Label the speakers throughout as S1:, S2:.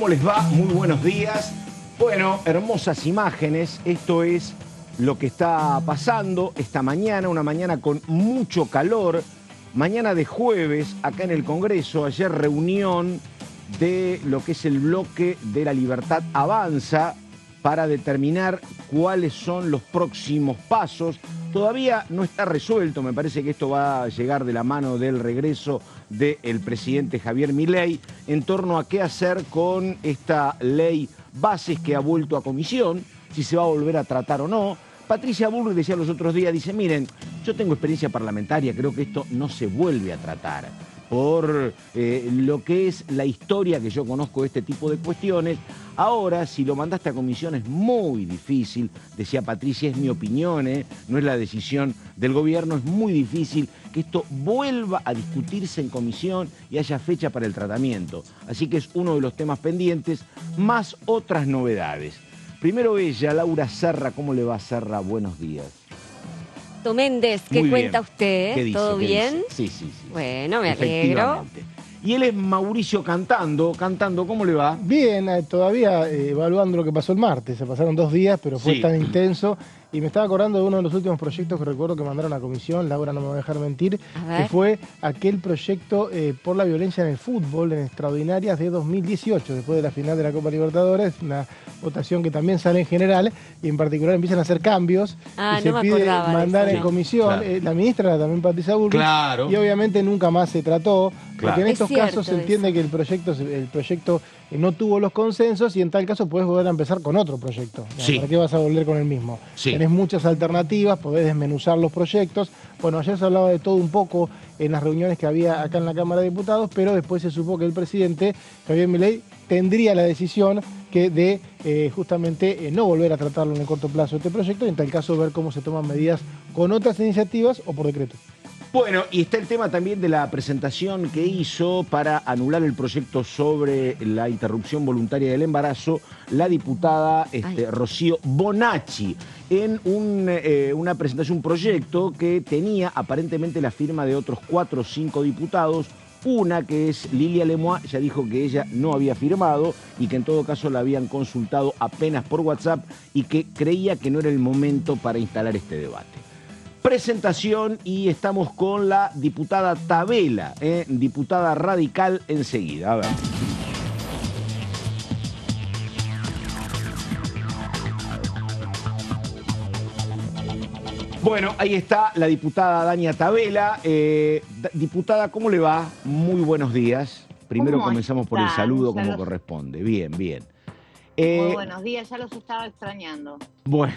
S1: ¿Cómo les va? Muy buenos días. Bueno, hermosas imágenes. Esto es lo que está pasando esta mañana, una mañana con mucho calor. Mañana de jueves, acá en el Congreso, ayer reunión de lo que es el bloque de La Libertad Avanza para determinar cuáles son los próximos pasos. Todavía no está resuelto, me parece que esto va a llegar de la mano del regreso del presidente Javier Milei en torno a qué hacer con esta ley bases que ha vuelto a comisión, si se va a volver a tratar o no. Patricia Bullrich decía los otros días, dice, miren, yo tengo experiencia parlamentaria, creo que esto no se vuelve a tratar por lo que es la historia que yo conozco de este tipo de cuestiones. Ahora, si lo mandaste a comisión es muy difícil, decía Patricia, es mi opinión, no es la decisión del gobierno, es muy difícil que esto vuelva a discutirse en comisión y haya fecha para el tratamiento. Así que es uno de los temas pendientes, más otras novedades. Primero ella, Laura Serra. ¿Cómo le va, Serra? Buenos días.
S2: Méndez, ¿qué cuenta usted?
S1: ¿Qué dice?
S2: ¿Todo bien?
S1: Dice? Sí.
S2: Bueno, me alegro.
S1: Y él es Mauricio Cantando, ¿cómo le va?
S3: Bien, todavía evaluando lo que pasó el martes. Se pasaron 2 días, pero fue tan intenso. Y me estaba acordando de uno de los últimos proyectos que recuerdo que mandaron a comisión, Laura no me va a dejar mentir, que fue aquel proyecto por la violencia en el fútbol, en extraordinarias de 2018, después de la final de la Copa Libertadores, una votación que también sale en general, y en particular empiezan a hacer cambios, y se pide mandar en comisión. La ministra era también Patricia Bullrich, y obviamente nunca más se trató, porque en estos casos se entiende que el proyecto no tuvo los consensos, y en tal caso podés volver a empezar con otro proyecto. ¿Para qué vas a volver con el mismo? Tenés muchas alternativas, podés desmenuzar los proyectos. Bueno, ayer se hablaba de todo un poco en las reuniones que había acá en la Cámara de Diputados, pero después se supo que el presidente, Javier Milei, tendría la decisión de justamente no volver a tratarlo en el corto plazo este proyecto, y en tal caso ver cómo se toman medidas con otras iniciativas o por decreto.
S1: Bueno, y está el tema también de la presentación que hizo para anular el proyecto sobre la interrupción voluntaria del embarazo, la diputada Rocío Bonacci, en una presentación, un proyecto que tenía aparentemente la firma de otros 4 o 5 diputados. Una, que es Lilia Lemoine, ya dijo que ella no había firmado y que en todo caso la habían consultado apenas por WhatsApp y que creía que no era el momento para instalar este debate. Presentación, y estamos con la diputada Tabela, diputada radical, enseguida. A ver. Bueno, ahí está la diputada Dania Tabela. Diputada, ¿cómo le va? Muy buenos días. Primero comenzamos por el saludo como corresponde. Bien.
S4: Muy buenos días, ya los estaba extrañando.
S1: Bueno,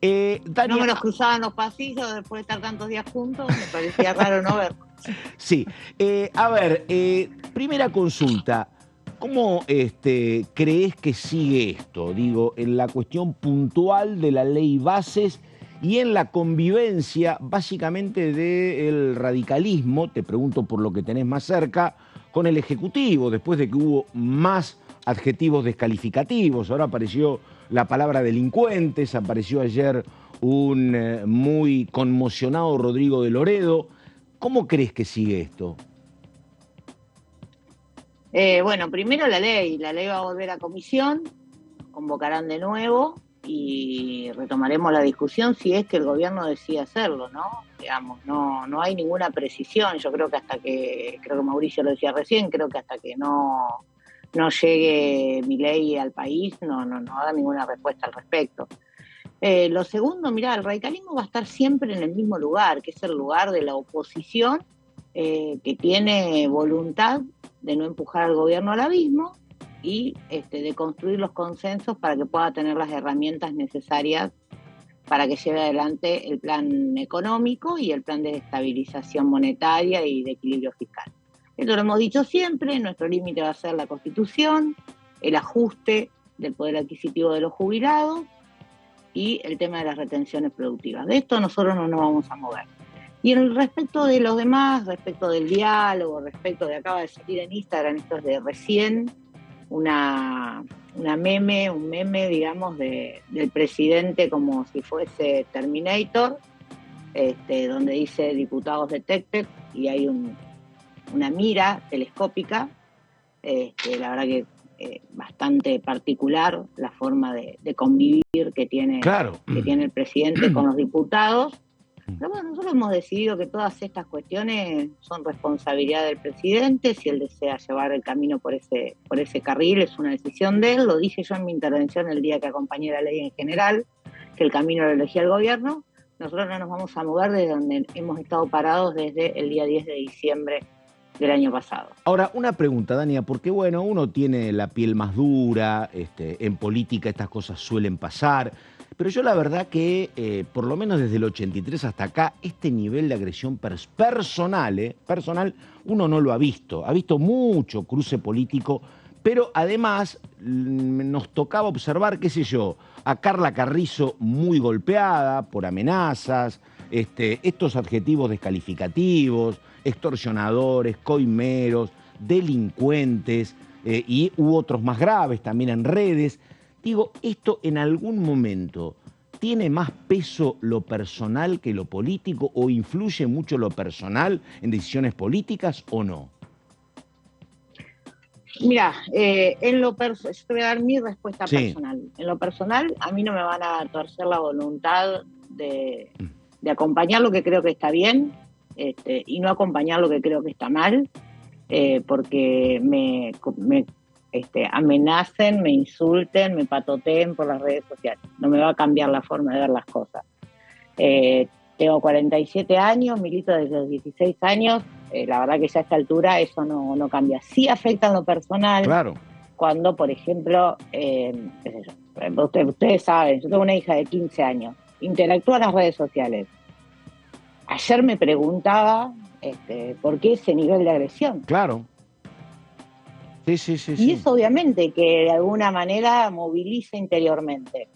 S1: Dania,
S4: no me los cruzaba en los pasillos después de estar tantos días juntos, me parecía raro no verlos.
S1: Sí, a ver, primera consulta, ¿cómo crees que sigue esto? Digo, en la cuestión puntual de la ley bases y en la convivencia básicamente del radicalismo, te pregunto por lo que tenés más cerca, con el Ejecutivo, después de que hubo más adjetivos descalificativos. Ahora apareció la palabra delincuentes, apareció ayer un muy conmocionado Rodrigo de Loredo. ¿Cómo crees que sigue esto?
S4: Bueno, primero la ley va a volver a comisión, convocarán de nuevo y retomaremos la discusión si es que el gobierno decide hacerlo, ¿no? Digamos, no hay ninguna precisión. Yo creo que Mauricio lo decía recién, creo que hasta que no llegue Milei al país, no haga ninguna respuesta al respecto. Lo segundo, mirá, el radicalismo va a estar siempre en el mismo lugar, que es el lugar de la oposición, que tiene voluntad de no empujar al gobierno al abismo y de construir los consensos para que pueda tener las herramientas necesarias para que lleve adelante el plan económico y el plan de estabilización monetaria y de equilibrio fiscal. Esto lo hemos dicho siempre, nuestro límite va a ser la Constitución, el ajuste del poder adquisitivo de los jubilados y el tema de las retenciones productivas. De esto nosotros no nos vamos a mover. Y en el respecto de los demás, respecto del diálogo, respecto de acaba de salir en Instagram, esto es de recién, un meme, digamos, del presidente como si fuese Terminator, donde dice diputados detected y hay una mira telescópica. La verdad que bastante particular la forma de convivir que tiene el presidente con los diputados. Pero bueno, nosotros hemos decidido que todas estas cuestiones son responsabilidad del presidente. Si él desea llevar el camino por ese carril, es una decisión de él. Lo dije yo en mi intervención el día que acompañé la ley en general, que el camino lo elegía el gobierno. Nosotros no nos vamos a mover desde donde hemos estado parados desde el día 10 de diciembre del año pasado.
S1: Ahora, una pregunta, Dania, porque bueno, uno tiene la piel más dura, en política estas cosas suelen pasar, pero yo la verdad que, por lo menos desde el 83 hasta acá, este nivel de agresión personal, uno no lo ha visto mucho cruce político, pero además nos tocaba observar, qué sé yo, a Carla Carrizo muy golpeada por amenazas, estos adjetivos descalificativos, extorsionadores, coimeros, delincuentes, y hubo otros más graves también en redes. Digo, ¿esto en algún momento tiene más peso lo personal que lo político o influye mucho lo personal en decisiones políticas o no?
S4: Mira, yo te voy a dar mi respuesta personal. En lo personal, a mí no me van a torcer la voluntad de acompañar lo que creo que está bien, y no acompañar lo que creo que está mal, porque me amenacen, me insulten, me patoteen por las redes sociales. No me va a cambiar la forma de ver las cosas. Tengo 47 años, milito desde los 16 años, la verdad que ya a esta altura eso no cambia. Sí afecta en lo personal,
S1: claro,
S4: cuando, por ejemplo, ustedes saben, yo tengo una hija de 15 años, interactúa en las redes sociales. Ayer me preguntaba por qué ese nivel de agresión.
S1: Claro. Sí.
S4: Y eso obviamente que de alguna manera moviliza interiormente.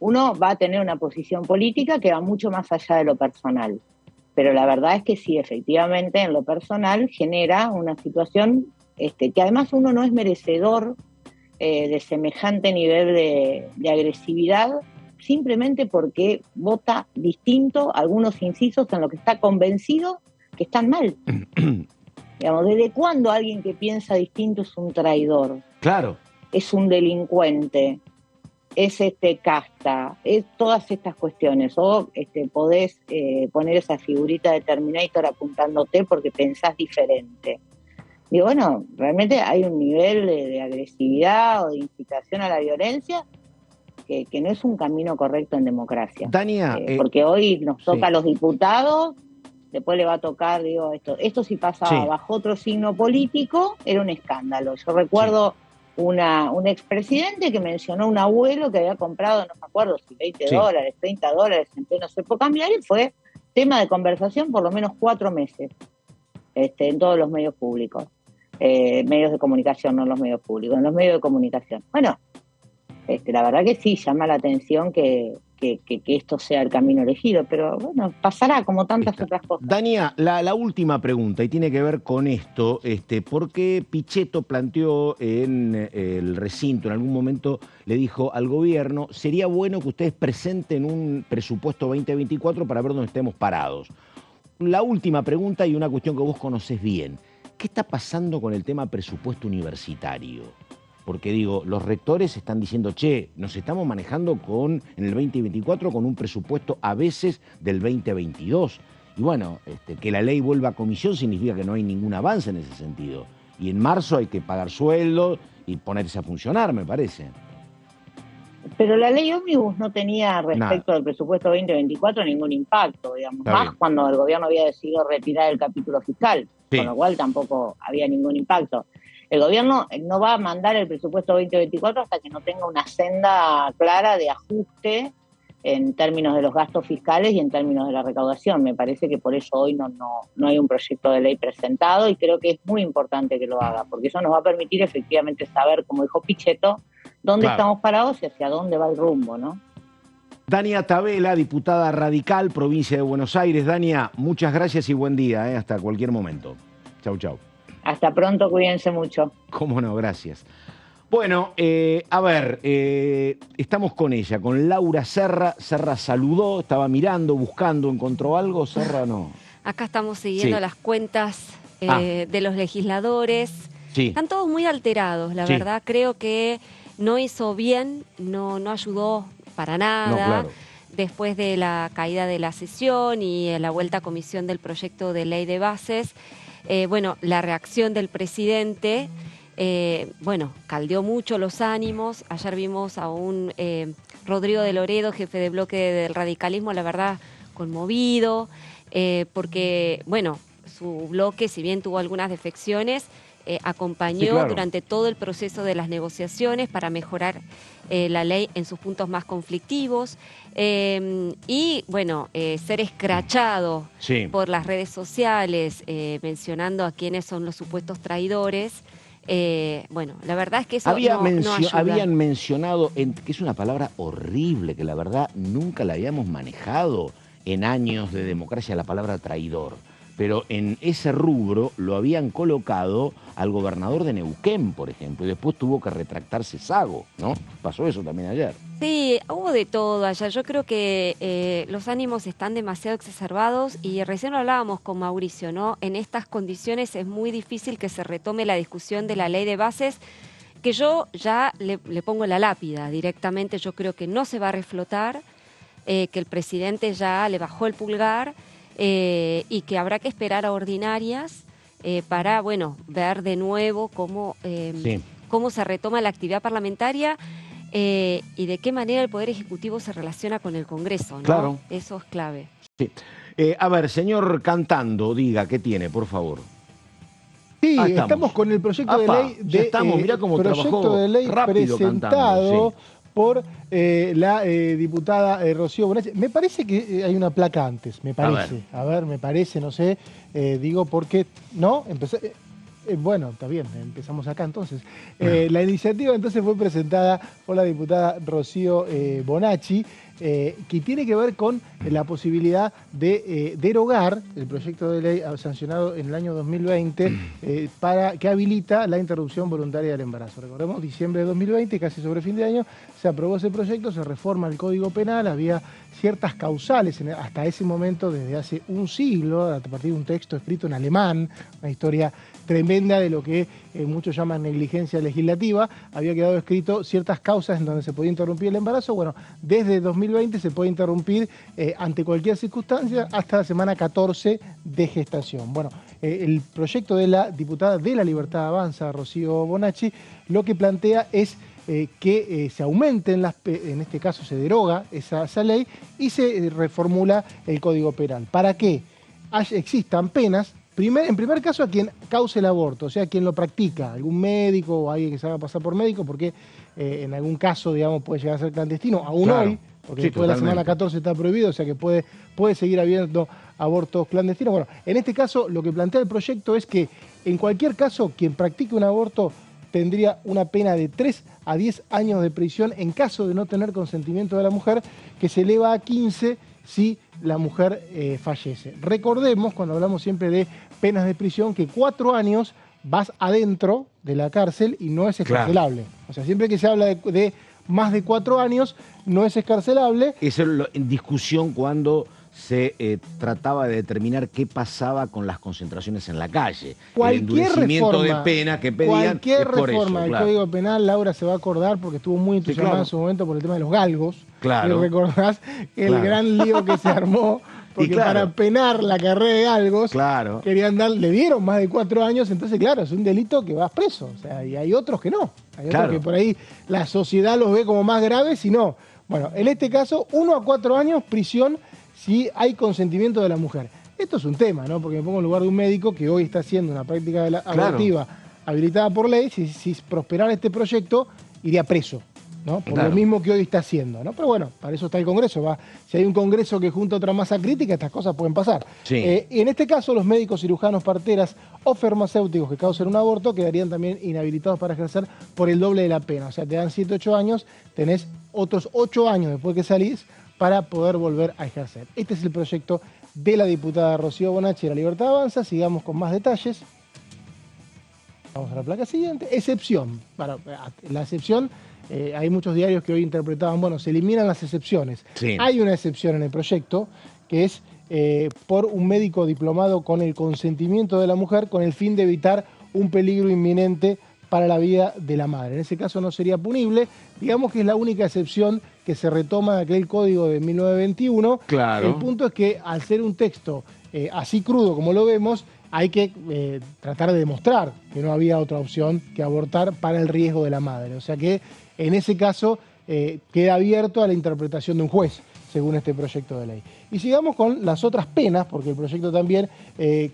S4: Uno va a tener una posición política que va mucho más allá de lo personal. Pero la verdad es que sí, efectivamente, en lo personal genera una situación que además uno no es merecedor de semejante nivel de agresividad, simplemente porque vota distinto algunos incisos en lo que está convencido que están mal. Digamos, ¿desde cuándo alguien que piensa distinto es un traidor?
S1: Claro.
S4: Es un delincuente, es casta, es todas estas cuestiones. O podés poner esa figurita de Terminator apuntándote porque pensás diferente. Y bueno, realmente hay un nivel de agresividad o de incitación a la violencia que no es un camino correcto en democracia.
S1: Dania,
S4: porque hoy nos toca a los diputados, después le va a tocar, esto si pasaba bajo otro signo político, era un escándalo. Yo recuerdo un expresidente que mencionó a un abuelo que había comprado, no me acuerdo si $20, $30 en pleno cepo cambiario, y fue tema de conversación por lo menos 4 meses en todos los medios públicos. Medios de comunicación, no los medios públicos, en los medios de comunicación. Bueno, la verdad que sí, llama la atención que esto sea el camino elegido, pero bueno, pasará como tantas otras cosas.
S1: Dania, la última pregunta, y tiene que ver con esto, porque Pichetto planteó en el recinto, en algún momento le dijo al gobierno, sería bueno que ustedes presenten un presupuesto 2024 para ver dónde estemos parados. La última pregunta y una cuestión que vos conocés bien, ¿qué está pasando con el tema presupuesto universitario? Porque digo, los rectores están diciendo, nos estamos manejando en el 2024 con un presupuesto a veces del 2022. Y bueno, que la ley vuelva a comisión significa que no hay ningún avance en ese sentido. Y en marzo hay que pagar sueldos y ponerse a funcionar, me parece.
S4: Pero la ley ómnibus no tenía respecto del presupuesto 2024 ningún impacto, digamos, más cuando el gobierno había decidido retirar el capítulo fiscal, con lo cual tampoco había ningún impacto. El gobierno no va a mandar el presupuesto 2024 hasta que no tenga una senda clara de ajuste en términos de los gastos fiscales y en términos de la recaudación. Me parece que por eso hoy no hay un proyecto de ley presentado y creo que es muy importante que lo haga, porque eso nos va a permitir efectivamente saber, como dijo Pichetto, dónde estamos parados y hacia dónde va el rumbo, ¿no?
S1: Dania Tabela, diputada radical, provincia de Buenos Aires. Dania, muchas gracias y buen día, hasta cualquier momento. Chau, chau.
S4: Hasta pronto, cuídense mucho.
S1: Cómo no, gracias. Bueno, a ver, estamos con ella, con Laura Serra. Serra saludó, estaba mirando, buscando, ¿encontró algo? Serra no.
S2: Acá estamos siguiendo las cuentas de los legisladores. Están todos muy alterados, la verdad. Creo que no hizo bien, no ayudó para nada.
S1: No, claro.
S2: Después de la caída de la sesión y la vuelta a comisión del proyecto de ley de bases, bueno, la reacción del presidente, bueno, caldeó mucho los ánimos. Ayer vimos a un Rodrigo de Loredo, jefe de bloque del radicalismo, la verdad, conmovido, porque, bueno, su bloque, si bien tuvo algunas defecciones, acompañó durante todo el proceso de las negociaciones para mejorar la ley en sus puntos más conflictivos y, bueno, ser escrachado por las redes sociales mencionando a quiénes son los supuestos traidores. Bueno, la verdad es que eso no ayuda.
S1: Habían mencionado, que es una palabra horrible, que la verdad nunca la habíamos manejado en años de democracia, la palabra traidor. Pero en ese rubro lo habían colocado al gobernador de Neuquén, por ejemplo, y después tuvo que retractarse Sago, ¿no? Pasó eso también ayer.
S2: Sí, hubo de todo ayer. Yo creo que los ánimos están demasiado exacerbados y recién lo hablábamos con Mauricio, ¿no? En estas condiciones es muy difícil que se retome la discusión de la ley de bases, que yo ya le pongo la lápida directamente. Yo creo que no se va a reflotar, que el presidente ya le bajó el pulgar, y que habrá que esperar a ordinarias para, bueno, ver de nuevo cómo se retoma la actividad parlamentaria y de qué manera el Poder Ejecutivo se relaciona con el Congreso, ¿no?
S1: Claro.
S2: Eso es clave.
S1: Sí. A ver, señor Cantando, diga, ¿qué tiene, por favor?
S3: Sí, estamos con el proyecto de ley
S1: mirá cómo
S3: proyecto de ley
S1: rápido
S3: presentado
S1: Cantando,
S3: por la diputada Rocío Bonacci. Me parece que hay una placa antes, me parece. A ver, me parece, no sé, digo porque, ¿no? Bueno, está bien, empezamos acá entonces. La iniciativa entonces fue presentada por la diputada Rocío Bonacci, que tiene que ver con la posibilidad de derogar el proyecto de ley sancionado en el año 2020 para que habilita la interrupción voluntaria del embarazo. Recordemos, diciembre de 2020, casi sobre fin de año, se aprobó ese proyecto, se reforma el Código Penal, había ciertas causales hasta ese momento, desde hace un siglo, a partir de un texto escrito en alemán, una historia tremenda de lo que muchos llaman negligencia legislativa. Había quedado escrito ciertas causas en donde se podía interrumpir el embarazo. Bueno, desde 2020 se puede interrumpir ante cualquier circunstancia hasta la semana 14 de gestación. Bueno, el proyecto de la diputada de La Libertad Avanza, Rocío Bonacci, lo que plantea es que se aumenten, en este caso se deroga esa ley y se reformula el Código Penal. ¿Para qué? Existan penas. En primer caso, a quien cause el aborto, o sea, a quien lo practica, algún médico o alguien que se haga pasar por médico, porque en algún caso, digamos, puede llegar a ser clandestino, aún hoy, porque después de la semana 14 está prohibido, o sea que puede seguir habiendo abortos clandestinos. Bueno, en este caso, lo que plantea el proyecto es que, en cualquier caso, quien practique un aborto tendría una pena de 3 a 10 años de prisión en caso de no tener consentimiento de la mujer, que se eleva a 15 si la mujer fallece. Recordemos, cuando hablamos siempre de penas de prisión, que 4 años vas adentro de la cárcel y no es excarcelable. Claro. O sea, siempre que se habla de más de 4 años, no es excarcelable.
S1: Eso es en discusión cuando se trataba de determinar qué pasaba con las concentraciones en la calle.
S3: Cualquier
S1: el endurecimiento de pena que pedían.
S3: Cualquier reforma del Código Penal, Laura se va a acordar porque estuvo muy entusiasmada en su momento por el tema de los galgos.
S1: Claro.
S3: Y recordás el gran lío que se armó, porque para penar la carrera de galgos, le dieron más de 4 años, entonces claro, es un delito que vas preso. O sea, y hay otros que no. Hay otros que por ahí la sociedad los ve como más graves y no. Bueno, en este caso, 1 a 4 años prisión si hay consentimiento de la mujer. Esto es un tema, ¿no? Porque me pongo en lugar de un médico que hoy está haciendo una práctica abortiva habilitada por ley. Si prosperara este proyecto, iría preso, ¿no? Por lo mismo que hoy está haciendo, ¿no? Pero bueno, para eso está el Congreso. Si hay un Congreso que junta otra masa crítica, estas cosas pueden pasar. Y en este caso, los médicos, cirujanos, parteras o farmacéuticos que causen un aborto quedarían también inhabilitados para ejercer por el doble de la pena. O sea, te dan 7, 8 años, tenés otros 8 años después que salís para poder volver a ejercer. Este es el proyecto de la diputada Rocío Bonacci de La Libertad Avanza. Sigamos con más detalles. Vamos a la placa siguiente. Excepción. Para la excepción, hay muchos diarios que hoy interpretaban, bueno, se eliminan las excepciones. Hay una excepción en el proyecto que es por un médico diplomado con el consentimiento de la mujer con el fin de evitar un peligro inminente para la vida de la madre. En ese caso no sería punible. Digamos que es la única excepción que se retoma de aquel código de 1921.
S1: Claro.
S3: El punto es que al ser un texto así crudo como lo vemos, hay que tratar de demostrar que no había otra opción que abortar para el riesgo de la madre. O sea que en ese caso queda abierto a la interpretación de un juez, según este proyecto de ley. Y sigamos con las otras penas, porque el proyecto también,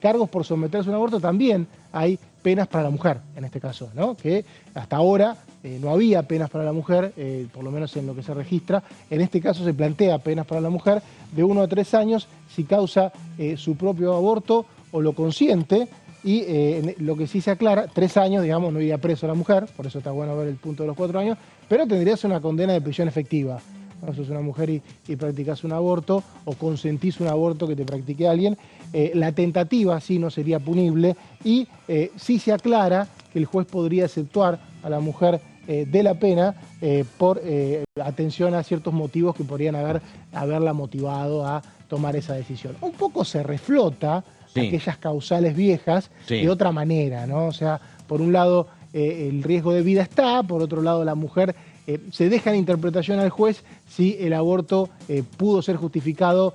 S3: cargos por someterse a un aborto, también hay penas para la mujer, en este caso, ¿no? Que hasta ahora no había penas para la mujer, por lo menos en lo que se registra. En este caso se plantea penas para la mujer de 1 a 3 años si causa su propio aborto o lo consiente, y lo que sí se aclara, 3 años, digamos, no iría preso la mujer, por eso está bueno ver el punto de los 4 años, pero tendrías una condena de prisión efectiva. ¿No? Sos una mujer y practicás un aborto o consentís un aborto que te practique alguien, la tentativa sí no sería punible, y sí se aclara que el juez podría exceptuar a la mujer de la pena por atención a ciertos motivos que podrían haberla motivado a tomar esa decisión. Un poco se reflota aquellas causales viejas de otra manera, ¿no? O sea, por un lado el riesgo de vida está, por otro lado la mujer se deja en interpretación al juez si el aborto pudo ser justificado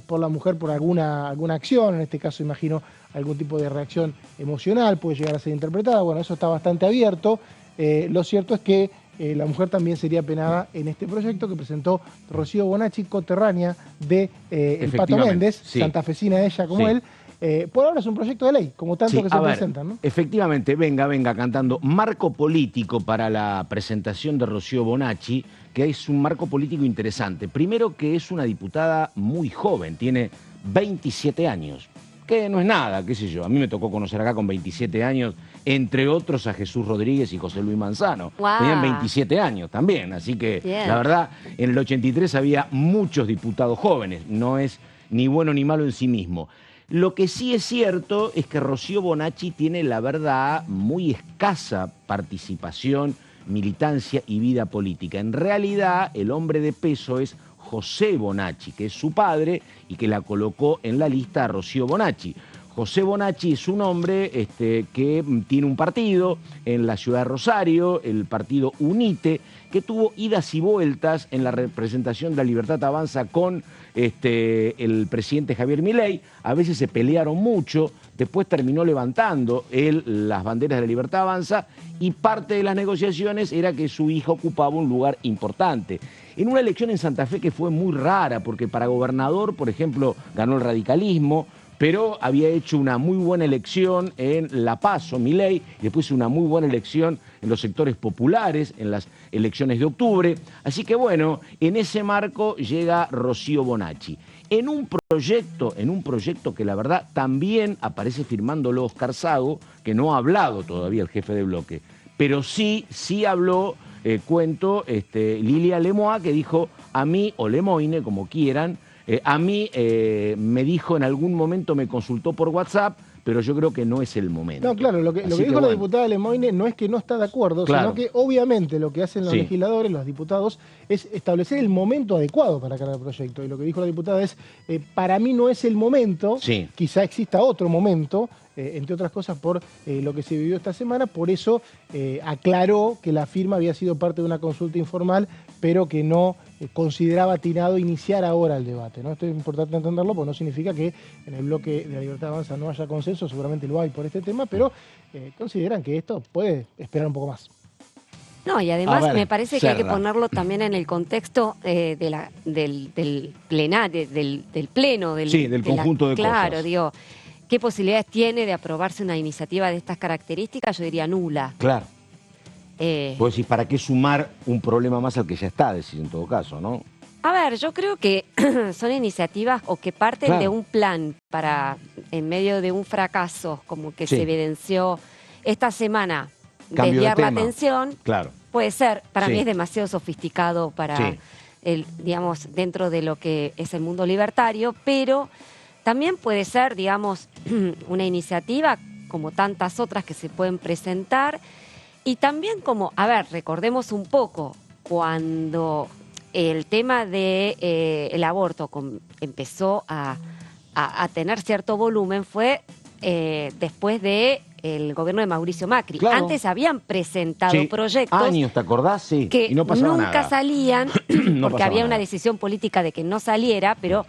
S3: por la mujer por alguna acción, en este caso imagino algún tipo de reacción emocional puede llegar a ser interpretada. Bueno, eso está bastante abierto. Lo cierto es que la mujer también sería penada en este proyecto que presentó Rocío Bonacci, coterránea de el Pato Méndez, santafesina ella como él. Por ahora es un proyecto de ley, como tanto que se presentan, ¿no?
S1: Efectivamente, venga cantando. Marco político para la presentación de Rocío Bonacci, que es un marco político interesante. Primero que es una diputada muy joven, tiene 27 años, que no es nada, qué sé yo. A mí me tocó conocer acá con 27 años, entre otros a Jesús Rodríguez y José Luis Manzano.
S2: Wow.
S1: Tenían 27 años también, así que la verdad, en el 83 había muchos diputados jóvenes, no es ni bueno ni malo en sí mismo. Lo que sí es cierto es que Rocío Bonacci tiene, la verdad, muy escasa participación, militancia y vida política. En realidad, el hombre de peso es José Bonacci, que es su padre y que la colocó en la lista a Rocío Bonacci. José Bonacci es un hombre que tiene un partido en la ciudad de Rosario, el partido UNITE, que tuvo idas y vueltas en la representación de La Libertad Avanza con el presidente Javier Milei. A veces se pelearon mucho, después terminó levantando él las banderas de La Libertad Avanza, y parte de las negociaciones era que su hija ocupaba un lugar importante. En una elección en Santa Fe que fue muy rara, porque para gobernador, por ejemplo, ganó el radicalismo, pero había hecho una muy buena elección en La Paso, Milei, y después una muy buena elección en los sectores populares, en las elecciones de octubre. Así que bueno, en ese marco llega Rocío Bonacci. En un proyecto que la verdad también aparece firmándolo Oscar Sago, que no ha hablado todavía el jefe de bloque, pero sí habló, Lilia Lemoine, que dijo a mí, o Lemoine, como quieran, a mí me dijo en algún momento, me consultó por WhatsApp, pero yo creo que no es el momento.
S3: No, claro, lo que dijo la diputada Lemoine no es que no está de acuerdo, sino que obviamente lo que hacen los legisladores, los diputados, es establecer el momento adecuado para cargar el proyecto. Y lo que dijo la diputada es, para mí no es el momento, quizá exista otro momento, entre otras cosas por lo que se vivió esta semana, por eso aclaró que la firma había sido parte de una consulta informal, pero que no consideraba atinado iniciar ahora el debate, ¿no? Esto es importante entenderlo, porque no significa que en el bloque de La Libertad Avanza no haya consenso, seguramente lo hay por este tema, pero consideran que esto puede esperar un poco más.
S2: No, y además me parece que hay que ponerlo también en el contexto del pleno.
S1: Del conjunto de cosas.
S2: Claro, digo, ¿qué posibilidades tiene de aprobarse una iniciativa de estas características? Yo diría nula.
S1: Claro. Pues decir, ¿para qué sumar un problema más al que ya está, decir, en todo caso, no?
S2: A ver, yo creo que son iniciativas o que parten de un plan para, en medio de un fracaso, como que se evidenció esta semana, desviar la atención. Claro. Puede ser, para mí es demasiado sofisticado para, digamos, dentro de lo que es el mundo libertario, pero también puede ser, digamos, una iniciativa como tantas otras que se pueden presentar. Y también como, a ver, recordemos un poco, cuando el tema de el aborto empezó a tener cierto volumen, fue después de el gobierno de Mauricio Macri.
S1: Claro.
S2: Antes habían presentado proyectos
S1: años, ¿te acordás? Sí.
S2: Que
S1: y no pasaba
S2: nunca
S1: nada.
S2: salían
S1: No
S2: porque
S1: pasaba
S2: había una
S1: nada.
S2: decisión política de que no saliera, pero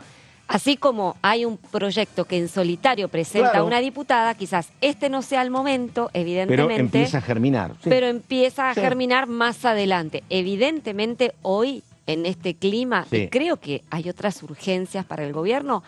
S2: así como hay un proyecto que en solitario presenta
S1: Claro.
S2: una diputada, quizás este no sea el momento, evidentemente.
S1: Pero empieza a germinar. Sí.
S2: Pero empieza a
S1: Sí.
S2: germinar más adelante. Evidentemente hoy, en este clima,
S1: Sí.
S2: y creo que hay otras urgencias para el gobierno,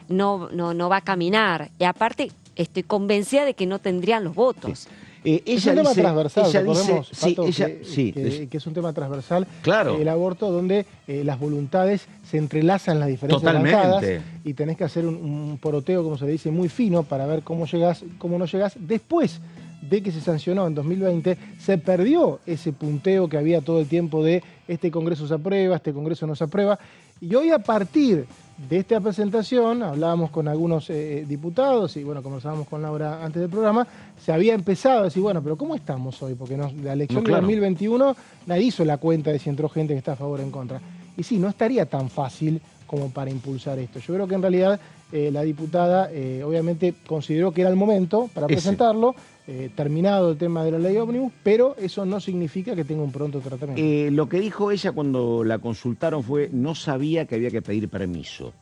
S2: no va a caminar. Y aparte, estoy convencida de que no tendrían los votos.
S3: Es un tema transversal,
S1: ella
S3: recordemos,
S1: dice, sí,
S3: Pato,
S1: ella,
S3: que,
S1: sí,
S3: que es un tema transversal,
S1: Claro.
S3: el aborto, donde las voluntades se entrelazan las diferentes
S1: Totalmente.
S3: bancadas y tenés que hacer un poroteo, como se le dice, muy fino para ver cómo llegás, cómo no llegás. Después de que se sancionó en 2020, se perdió ese punteo que había todo el tiempo de este Congreso se aprueba, este Congreso no se aprueba. Y hoy, a partir de esta presentación, hablábamos con algunos diputados y bueno, conversábamos con Laura antes del programa, se había empezado a decir, bueno, pero ¿cómo estamos hoy? Porque la elección de 2021 nadie hizo la cuenta de si entró gente que está a favor o en contra. Y sí, no estaría tan fácil como para impulsar esto. Yo creo que en realidad la diputada obviamente consideró que era el momento para presentarlo, terminado el tema de la ley ómnibus, pero eso no significa que tenga un pronto tratamiento.
S1: Lo que dijo ella cuando la consultaron fue, no sabía que había que pedir permiso.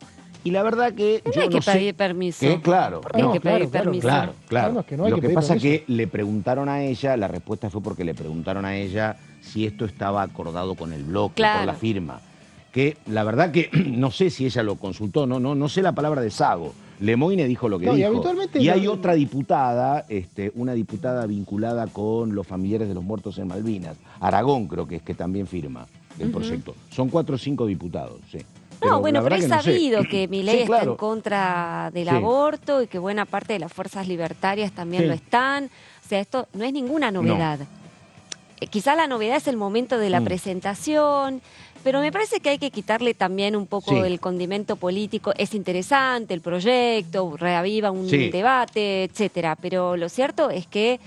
S1: Y la verdad que
S2: No
S1: yo
S2: hay
S1: no
S2: que
S1: sé...
S2: pedir permiso.
S1: Claro,
S2: Hay
S1: no,
S2: que pedir permiso.
S1: Claro.
S3: Claro, es que no hay
S1: Lo
S3: que
S1: que
S3: pedir
S1: pasa es
S3: permiso.
S1: que le preguntaron a ella, la respuesta fue porque le preguntaron a ella si esto estaba acordado con el bloque,
S2: Claro.
S1: por la firma. Que la verdad que no sé si ella lo consultó, no sé la palabra de Sago. Lemoine dijo lo que
S3: No, y
S1: dijo.
S3: habitualmente
S1: Y hay
S3: lo-
S1: otra diputada, una diputada vinculada con los familiares de los muertos en Malvinas. Aragón creo que es que también firma el proyecto. Son 4 o 5 diputados, sí. Pero
S2: No, bueno,
S1: la
S2: pero
S1: verdad
S2: es
S1: que no sé.
S2: sabido que Milei
S1: Sí,
S2: está
S1: claro.
S2: en contra del
S1: Sí.
S2: aborto y que buena parte de las fuerzas libertarias también
S1: Sí.
S2: lo están. O sea, esto no es ninguna novedad. Quizá la novedad es el momento de la presentación, pero me parece que hay que quitarle también un poco
S1: Sí.
S2: el condimento político. Es interesante el proyecto, reaviva un
S1: Sí.
S2: debate, etcétera, pero lo cierto es que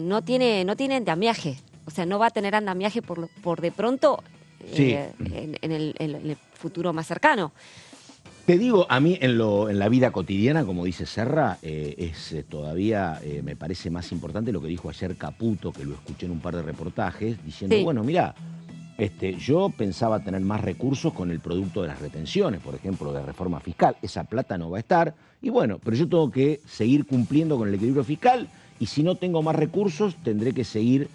S2: no tiene andamiaje. O sea, no va a tener andamiaje por de pronto
S1: Sí.
S2: en el futuro más cercano.
S1: Te digo, a mí en la vida cotidiana, como dice Serra, todavía me parece más importante lo que dijo ayer Caputo, que lo escuché en un par de reportajes, diciendo,
S2: Sí.
S1: bueno, mirá, yo pensaba tener más recursos con el producto de las retenciones, por ejemplo, de reforma fiscal. Esa plata no va a estar. Y bueno, pero yo tengo que seguir cumpliendo con el equilibrio fiscal y si no tengo más recursos, tendré que seguir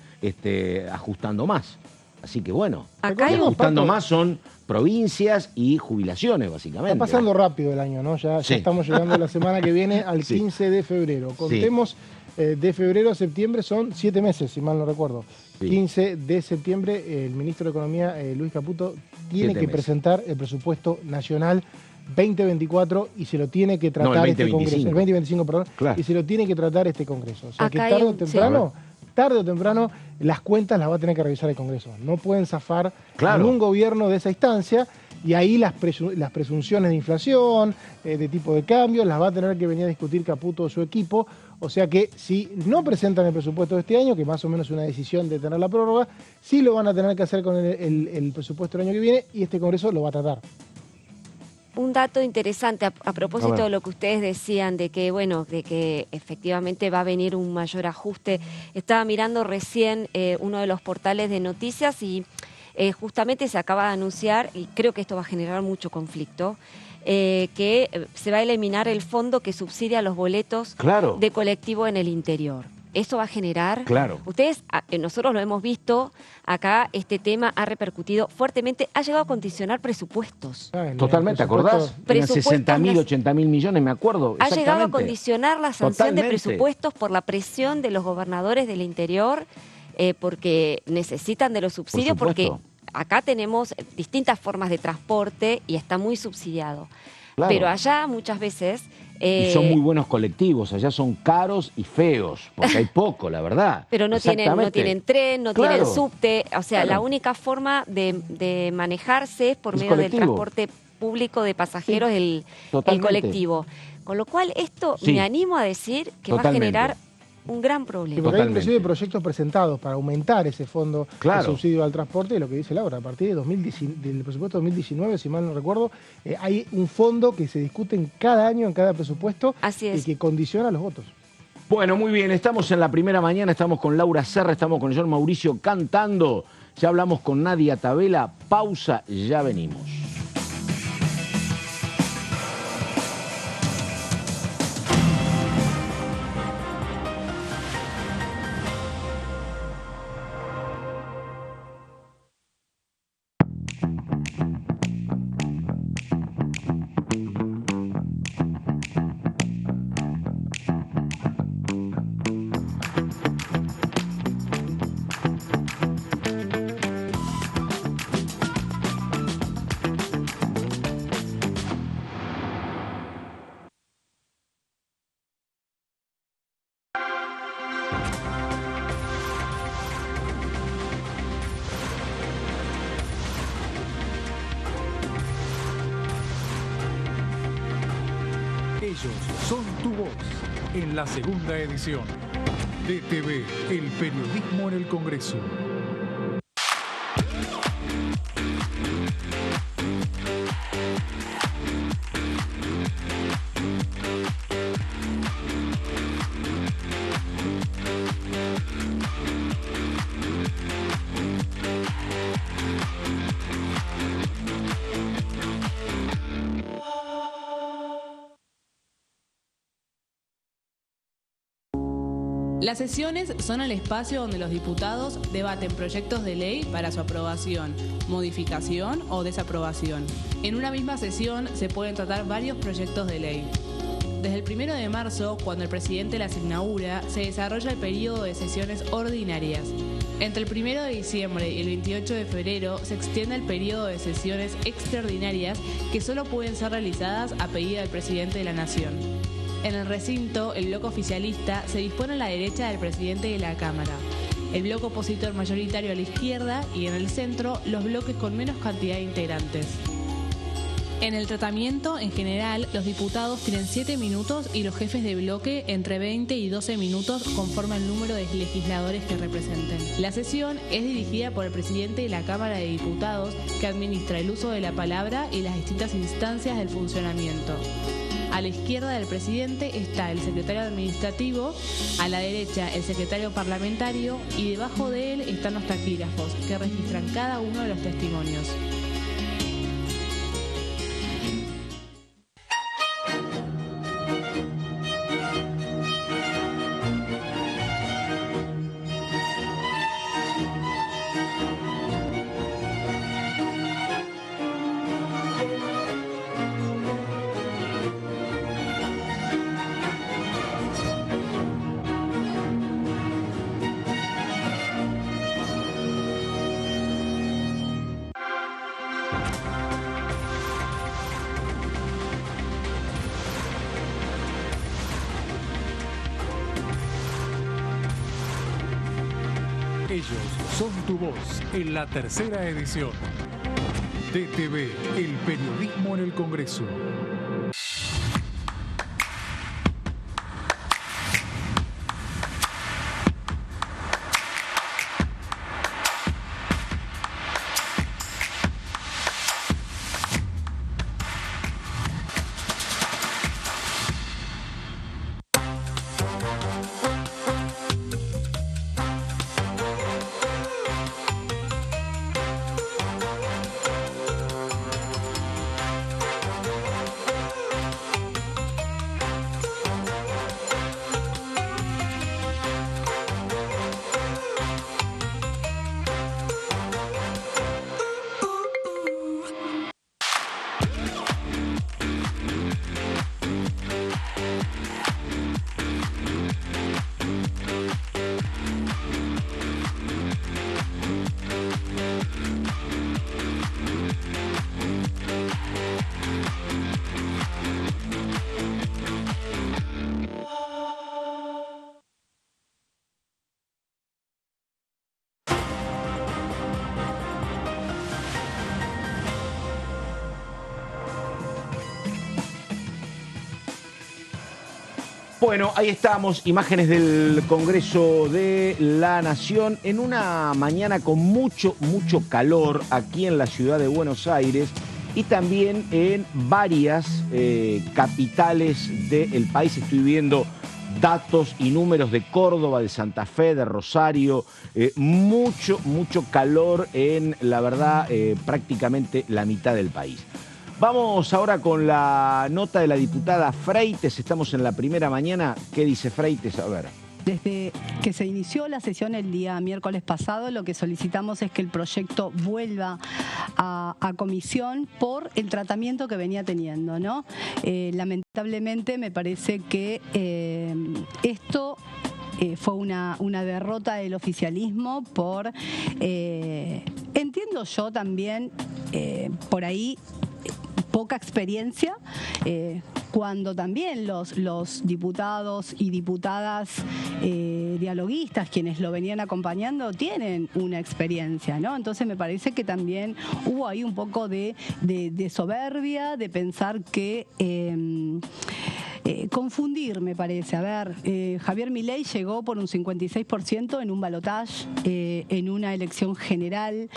S1: ajustando más. Así que bueno,
S2: Acá
S1: y
S2: hay un-
S1: ajustando
S3: Pato,
S1: más son provincias y jubilaciones, básicamente.
S3: Está pasando rápido el año, ¿no? Ya
S1: Sí.
S3: estamos llegando la semana que viene al
S1: Sí.
S3: 15 de febrero. Contemos, de febrero a septiembre son 7 meses, si mal no recuerdo.
S1: Sí.
S3: 15 de septiembre, el ministro de Economía, Luis Caputo, tiene
S1: 7
S3: que
S1: meses.
S3: presentar el presupuesto nacional 2024 y se lo tiene que tratar
S1: No, el
S3: este
S1: 2025.
S3: Congreso. El 2025, perdón.
S1: Claro.
S3: Y se lo tiene que tratar este Congreso. O sea que
S2: Acá hay
S3: tarde o
S2: un-
S3: temprano... Tarde o temprano, las cuentas las va a tener que revisar el Congreso. No pueden zafar
S1: Claro.
S3: ningún gobierno de esa instancia y ahí las presunciones de inflación, de tipo de cambio, las va a tener que venir a discutir Caputo o su equipo. O sea que si no presentan el presupuesto de este año, que más o menos es una decisión de tener la prórroga, sí lo van a tener que hacer con el presupuesto del año que viene y este Congreso lo va a tratar.
S2: Un dato interesante a propósito
S1: A ver.
S2: de lo que ustedes decían de que, bueno, de que efectivamente va a venir un mayor ajuste. Estaba mirando recién uno de los portales de noticias y justamente se acaba de anunciar, y creo que esto va a generar mucho conflicto, que se va a eliminar el fondo que subsidia los boletos
S1: Claro.
S2: de colectivo en el interior. Eso va a generar...
S1: Claro.
S2: Ustedes, nosotros lo hemos visto, acá este tema ha repercutido fuertemente, ha llegado a condicionar presupuestos.
S1: Totalmente, ¿te acordás? Eran
S2: Presupuestos
S1: 60.000, 80.000 millones, me acuerdo.
S2: Ha llegado a
S1: exactamente.
S2: condicionar la sanción de
S1: Totalmente.
S2: presupuestos por la presión de los gobernadores del interior, porque necesitan de los subsidios,
S1: Por
S2: porque
S1: supuesto.
S2: acá tenemos distintas formas de transporte y está muy subsidiado.
S1: Claro.
S2: Pero allá muchas veces...
S1: Y son muy buenos colectivos, allá son caros y feos, porque hay poco, la verdad.
S2: Pero no tienen tren, no
S1: Claro.
S2: tienen subte. O sea,
S1: Claro.
S2: la única forma de manejarse es por
S1: Es
S2: medio
S1: colectivo.
S2: del transporte público de pasajeros, el
S1: totalmente.
S2: colectivo. Con lo cual, esto
S1: Sí.
S2: me animo a decir que va a
S1: Totalmente.
S2: generar un gran
S3: Sí,
S2: problema.
S3: porque hay
S1: Totalmente.
S3: inclusive proyectos presentados para aumentar ese fondo
S1: Claro.
S3: de subsidio al transporte, y lo que dice Laura, a partir de del presupuesto 2019, si mal no recuerdo, hay un fondo que se discute en cada año, en cada presupuesto,
S2: Así
S3: y
S2: es.
S3: que condiciona los votos.
S1: Bueno, muy bien, estamos en la primera mañana, estamos con Laura Serra, estamos con el señor Mauricio cantando, ya hablamos con Nadia Tabela, pausa, ya venimos.
S5: Ellos son tu voz en la segunda edición. DTV, el periodismo en el Congreso.
S6: Las sesiones son el espacio donde los diputados debaten proyectos de ley para su aprobación, modificación o desaprobación. En una misma sesión se pueden tratar varios proyectos de ley. Desde el 1 de marzo, cuando el presidente las inaugura, se desarrolla el periodo de sesiones ordinarias. Entre el 1 de diciembre y el 28 de febrero se extiende el periodo de sesiones extraordinarias que solo pueden ser realizadas a pedido del presidente de la Nación. En el recinto, el bloque oficialista se dispone a la derecha del presidente de la Cámara, el bloque opositor mayoritario a la izquierda y en el centro los bloques con menos cantidad de integrantes. En el tratamiento, en general, los diputados tienen 7 minutos y los jefes de bloque entre 20 y 12 minutos conforme al número de legisladores que representen. La sesión es dirigida por el presidente de la Cámara de Diputados, que administra el uso de la palabra y las distintas instancias del funcionamiento. A la izquierda del presidente está el secretario administrativo, a la derecha el secretario parlamentario y debajo de él están los taquígrafos, que registran cada uno de los testimonios.
S5: Ellos son tu voz en la tercera edición. DTV, el periodismo en el Congreso.
S1: Bueno, ahí estamos, imágenes del Congreso de la Nación en una mañana con mucho calor aquí en la ciudad de Buenos Aires y también en varias capitales del país. Estoy viendo datos y números de Córdoba, de Santa Fe, de Rosario, mucho calor en, la verdad, prácticamente la mitad del país. Vamos ahora con la nota de la diputada Freites. Estamos en la primera mañana. ¿Qué dice Freites? A ver.
S7: Desde que se inició la sesión el día miércoles pasado, lo que solicitamos es que el proyecto vuelva a comisión por el tratamiento que venía teniendo, ¿no? Lamentablemente me parece que esto fue una derrota del oficialismo por, entiendo yo también, por ahí, poca experiencia, cuando también los diputados y diputadas dialoguistas, quienes lo venían acompañando, tienen una experiencia, ¿no? Entonces me parece que también hubo ahí un poco de soberbia, de pensar que... confundir, me parece. A ver, Javier Milei llegó por un 56% en un balotaje, en una elección general,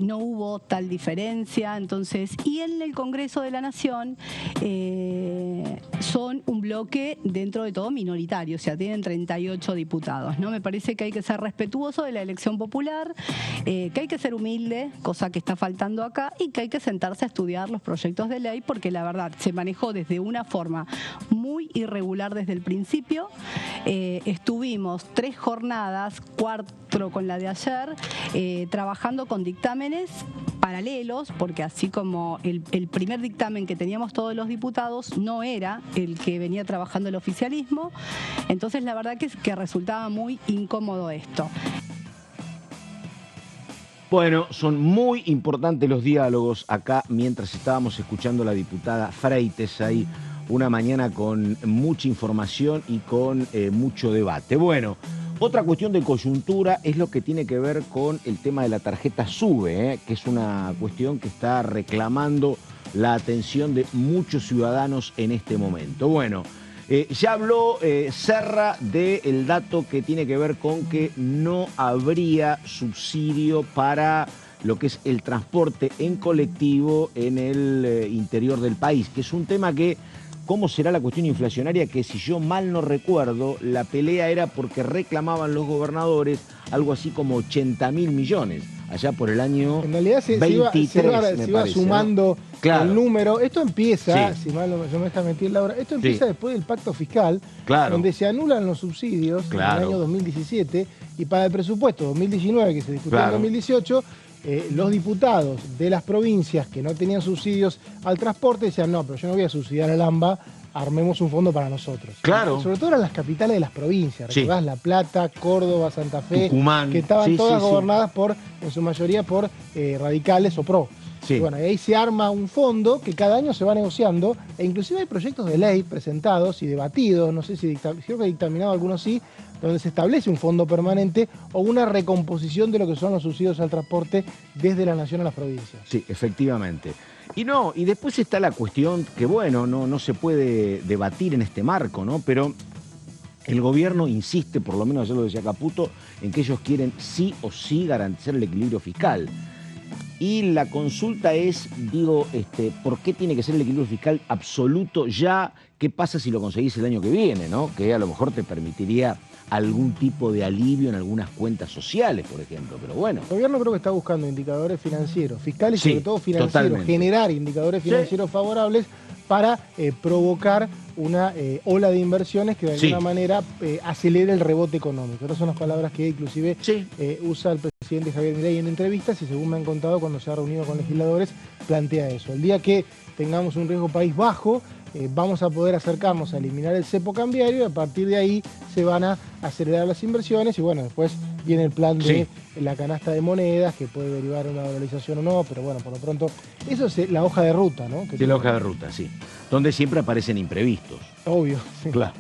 S7: no hubo tal diferencia, entonces, y en el Congreso de la Nación son un bloque dentro de todo minoritario, o sea, tienen 38 diputados, ¿no? Me parece que hay que ser respetuoso de la elección popular, que hay que ser humilde, cosa que está faltando acá, y que hay que sentarse a estudiar los proyectos de ley, porque la verdad se manejó desde una forma muy irregular desde el principio. Estuvimos 3 jornadas, 4 con la de ayer, trabajando con dictámenes paralelos, porque así como el primer dictamen que teníamos todos los diputados no era el que venía trabajando el oficialismo, entonces la verdad que resultaba muy incómodo esto.
S1: Bueno, son muy importantes los diálogos acá mientras estábamos escuchando a la diputada Freites ahí. Una mañana con mucha información y con mucho debate. Bueno, otra cuestión de coyuntura es lo que tiene que ver con el tema de la tarjeta SUBE, que es una cuestión que está reclamando la atención de muchos ciudadanos en este momento. Bueno, ya habló Serra del dato que tiene que ver con que no habría subsidio para lo que es el transporte en colectivo en el interior del país, que es un tema que... ¿Cómo será la cuestión inflacionaria? Que si yo mal no recuerdo, la pelea era porque reclamaban los gobernadores algo así como 80.000 millones, allá por el año
S3: en realidad
S1: 23,
S3: se iba sumando, ¿no? Claro. El número. Esto empieza,
S1: sí.
S3: Si mal no me deja mentir Laura, esto empieza después del pacto fiscal,
S1: claro,
S3: donde se anulan los subsidios, claro, en el año 2017, y para el presupuesto 2019, que se discutió, claro, en 2018, los diputados de las provincias que no tenían subsidios al transporte decían, no, pero yo no voy a subsidiar al AMBA, armemos un fondo para nosotros.
S1: Claro.
S3: Sobre todo eran las capitales de las provincias,
S1: sí,
S3: ¿recordás? La Plata, Córdoba, Santa Fe,
S1: Tucumán,
S3: que estaban
S1: sí,
S3: todas
S1: sí,
S3: gobernadas por, en su mayoría por radicales o PRO. Sí. Y bueno, y ahí se arma un fondo que cada año se va negociando, e inclusive hay proyectos de ley presentados y debatidos, no sé si creo que dictaminado algunos sí, donde se establece un fondo permanente o una recomposición de lo que son los subsidios al transporte desde la nación a las provincias.
S1: Sí, efectivamente. Y después está la cuestión que, bueno, no se puede debatir en este marco, ¿no? Pero el gobierno insiste, por lo menos ya lo decía Caputo, en que ellos quieren sí o sí garantizar el equilibrio fiscal. Y la consulta es, digo, ¿por qué tiene que ser el equilibrio fiscal absoluto ya? ¿Qué pasa si lo conseguís el año que viene, ¿no? Que a lo mejor te permitiría algún tipo de alivio en algunas cuentas sociales, por ejemplo, pero bueno.
S3: El gobierno creo que está buscando indicadores financieros, fiscales y
S1: sí,
S3: sobre todo financieros,
S1: totalmente,
S3: generar indicadores financieros sí, favorables para provocar una ola de inversiones que de alguna sí, manera acelere el rebote económico. Estas son las palabras que inclusive sí, usa el presidente Javier Milei en entrevistas y según me han contado cuando se ha reunido con legisladores, plantea eso. El día que tengamos un riesgo país bajo, vamos a poder acercarnos a eliminar el cepo cambiario y a partir de ahí se van a acelerar las inversiones y bueno, después viene el plan de la canasta de monedas que puede derivar en una dolarización o no, pero bueno, por lo pronto, eso es la hoja de ruta, ¿no?
S1: Sí, la hoja de ruta, sí. Donde siempre aparecen imprevistos.
S3: Obvio, sí.
S1: Claro.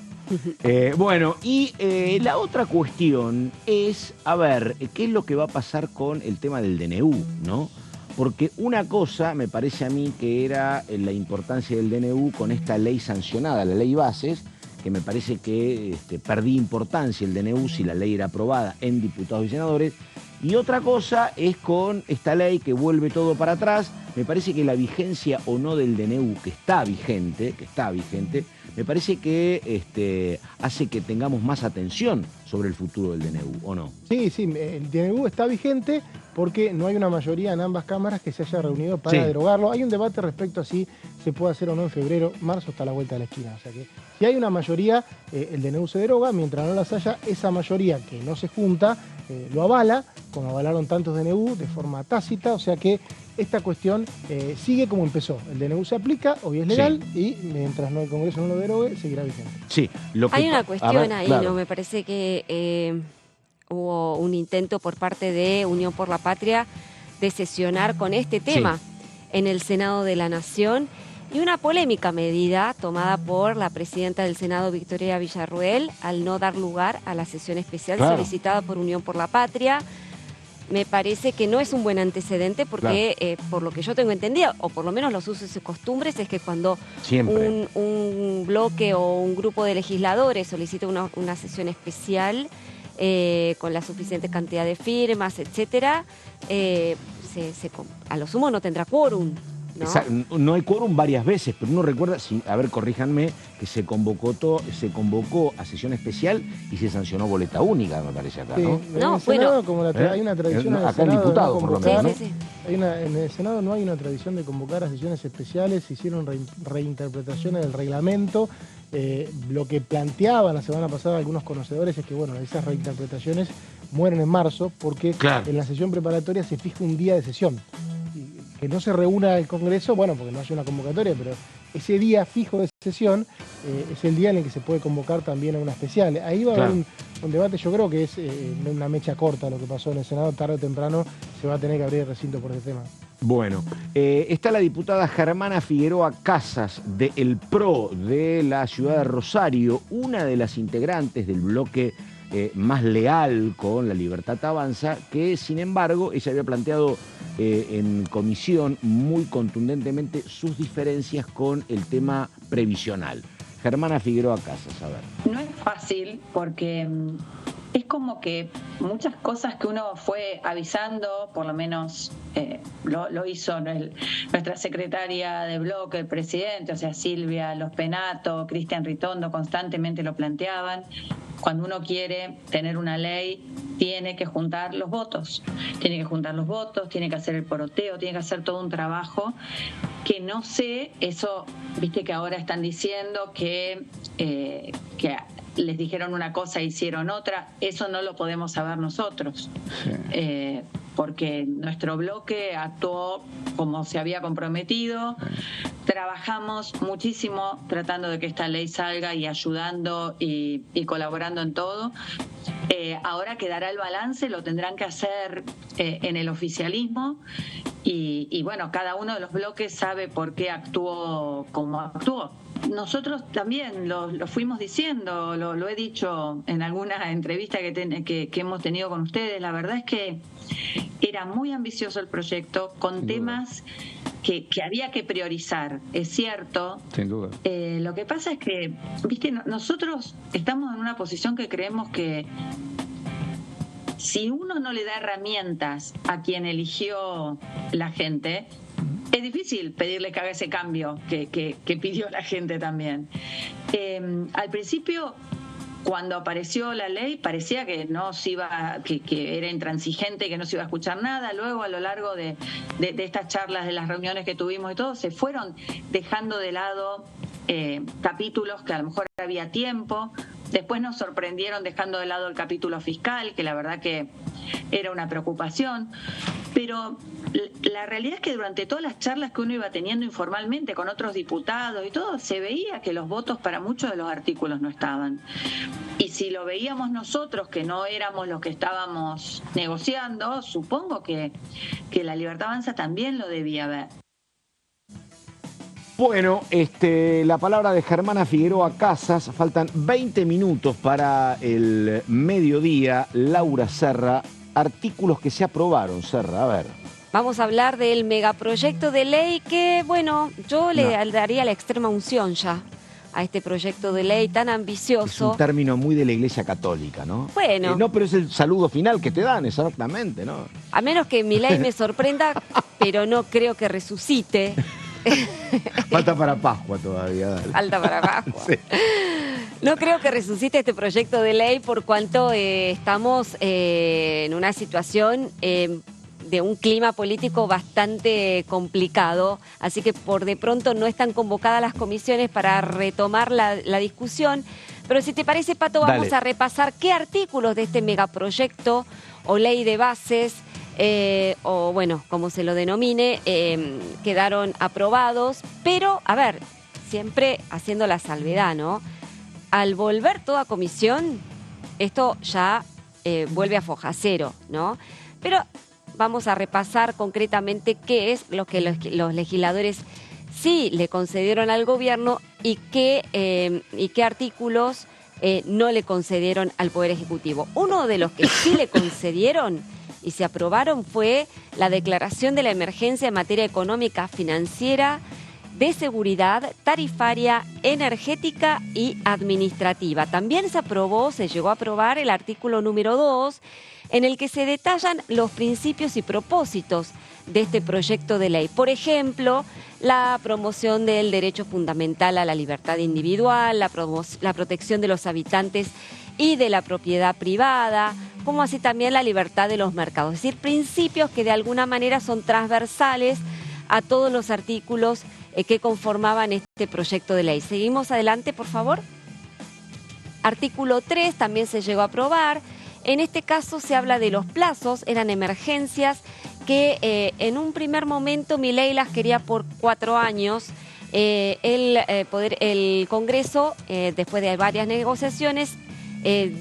S1: Bueno, y la otra cuestión es, a ver, ¿qué es lo que va a pasar con el tema del DNU, no? Porque una cosa me parece a mí que era la importancia del DNU con esta ley sancionada, la ley Bases, que me parece que perdí importancia el DNU si la ley era aprobada en diputados y senadores. Y otra cosa es con esta ley que vuelve todo para atrás me parece que la vigencia o no del DNU, que está vigente, me parece que hace que tengamos más atención sobre el futuro del DNU, ¿o no?
S3: Sí, el DNU está vigente porque no hay una mayoría en ambas cámaras que se haya reunido para derogarlo. Hay un debate respecto a si se puede hacer o no en febrero. Marzo está a la vuelta de la esquina. O sea que si hay una mayoría, el DNU se deroga. Mientras no las haya, esa mayoría que no se junta lo avala, como avalaron tantos DNU de forma tácita. O sea que esta cuestión sigue como empezó. El DNU se aplica, hoy es legal, y mientras el Congreso no lo derogue, seguirá vigente.
S1: Sí,
S2: hay una cuestión ahí, claro. ¿No? Me parece que hubo un intento por parte de Unión por la Patria de sesionar con este tema en el Senado de la Nación, y una polémica medida tomada por la presidenta del Senado, Victoria Villarruel, al no dar lugar a la sesión especial solicitada por Unión por la Patria. Me parece que no es un buen antecedente porque, por lo que yo tengo entendido, o por lo menos los usos y costumbres, es que cuando un bloque o un grupo de legisladores solicita una sesión especial con la suficiente cantidad de firmas, etcétera, a lo sumo no tendrá quórum.
S1: No hay quórum varias veces, pero uno recuerda, a ver, corríjanme, que se convocó a sesión especial y se sancionó boleta única, me parece acá, ¿no?
S3: En el Senado, como hay una tradición en el
S1: acá el
S3: Senado
S1: diputado,
S3: de no
S1: por lo menos, ¿no?
S3: En el Senado no hay una tradición de convocar a sesiones especiales, se hicieron reinterpretaciones del reglamento. Lo que planteaban la semana pasada algunos conocedores es que, bueno, esas reinterpretaciones mueren en marzo porque en la sesión preparatoria se fija un día de sesión. Que no se reúna el Congreso, bueno, porque no haya una convocatoria, pero ese día fijo de sesión es el día en el que se puede convocar también a una especial. Ahí va a haber un debate, yo creo que es una mecha corta lo que pasó en el Senado, tarde o temprano se va a tener que abrir el recinto por ese tema.
S1: Bueno, está la diputada Germana Figueroa Casas, del PRO de la ciudad de Rosario, una de las integrantes del bloque más leal con La Libertad Avanza, que sin embargo ella había planteado en comisión muy contundentemente sus diferencias con el tema previsional. Germana Figueroa Casas, a ver.
S8: No es fácil porque es como que muchas cosas que uno fue avisando, por lo menos lo hizo nuestra secretaria de bloque, el presidente, o sea, Silvia Los Penato, Cristian Ritondo, constantemente lo planteaban. Cuando uno quiere tener una ley, tiene que juntar los votos. Tiene que juntar los votos, tiene que hacer el poroteo, tiene que hacer todo un trabajo que no sé, eso, viste que ahora están diciendo que les dijeron una cosa e hicieron otra, eso no lo podemos saber nosotros. Porque nuestro bloque actuó como se había comprometido, trabajamos muchísimo tratando de que esta ley salga y ayudando y colaborando en todo. Ahora quedará el balance, lo tendrán que hacer en el oficialismo y bueno, cada uno de los bloques sabe por qué actuó como actuó. Nosotros también lo fuimos diciendo, lo he dicho en alguna entrevista que hemos tenido con ustedes. La verdad es que era muy ambicioso el proyecto, con temas que había que priorizar, es cierto.
S9: Sin duda.
S8: Lo que pasa es que, viste, nosotros estamos en una posición que creemos que si uno no le da herramientas a quien eligió la gente, es difícil pedirle que haga ese cambio que pidió la gente también. Al principio, cuando apareció la ley, parecía que no se iba, que era intransigente, que no se iba a escuchar nada. Luego, a lo largo de estas charlas, de las reuniones que tuvimos y todo, se fueron dejando de lado capítulos que a lo mejor había tiempo. Después nos sorprendieron dejando de lado el capítulo fiscal, que la verdad que era una preocupación. Pero la realidad es que durante todas las charlas que uno iba teniendo informalmente con otros diputados y todo, se veía que los votos para muchos de los artículos no estaban. Y si lo veíamos nosotros, que no éramos los que estábamos negociando, supongo que La Libertad Avanza también lo debía ver.
S1: Bueno, la palabra de Germana Figueroa Casas. Faltan 20 minutos para el mediodía. Laura Serra, artículos que se aprobaron, Serra, a ver.
S2: Vamos a hablar del megaproyecto de ley que, bueno, yo le daría la extrema unción ya a este proyecto de ley tan ambicioso.
S1: Es un término muy de la Iglesia Católica, ¿no?
S2: Bueno.
S1: No, pero es el saludo final que te dan, exactamente, ¿no?
S2: A menos que mi ley me sorprenda, pero no creo que resucite.
S1: Falta para Pascua todavía. Dale.
S2: Falta para Pascua.
S1: Sí.
S2: No creo que resucite este proyecto de ley por cuanto estamos en una situación de un clima político bastante complicado, así que por de pronto no están convocadas las comisiones para retomar la discusión. Pero si te parece, Pato, vamos
S1: Dale.
S2: a repasar qué artículos de este megaproyecto o ley de bases, o bueno, como se lo denomine, quedaron aprobados. Pero, a ver, siempre haciendo la salvedad, ¿no? Al volver toda comisión, esto ya vuelve a foja cero, ¿no? Pero vamos a repasar concretamente qué es lo que los legisladores sí le concedieron al gobierno y qué artículos no le concedieron al Poder Ejecutivo. Uno de los que sí le concedieron y se aprobaron fue la declaración de la emergencia en materia económica, financiera, de seguridad, tarifaria, energética y administrativa. También se llegó a aprobar el artículo número 2, en el que se detallan los principios y propósitos de este proyecto de ley. Por ejemplo, la promoción del derecho fundamental a la libertad individual, la protección de los habitantes y de la propiedad privada, como así también la libertad de los mercados. Es decir, principios que de alguna manera son transversales a todos los artículos que conformaban este proyecto de ley. Seguimos adelante, por favor. Artículo 3 también se llegó a aprobar. En este caso se habla de los plazos, eran emergencias que en un primer momento Milei las quería por 4 años. El Congreso, después de varias negociaciones,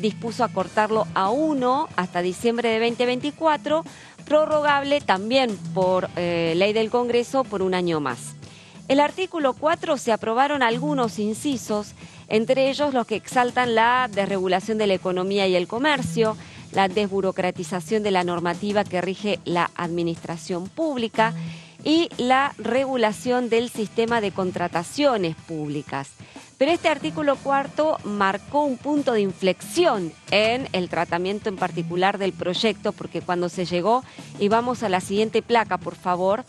S2: dispuso acortarlo a 1 hasta diciembre de 2024, prorrogable también por ley del Congreso por 1 año más. El artículo 4 se aprobaron algunos incisos, entre ellos los que exaltan la desregulación de la economía y el comercio, la desburocratización de la normativa que rige la administración pública y la regulación del sistema de contrataciones públicas. Pero este artículo 4 marcó un punto de inflexión en el tratamiento en particular del proyecto, porque cuando se llegó, y vamos a la siguiente placa, por favor,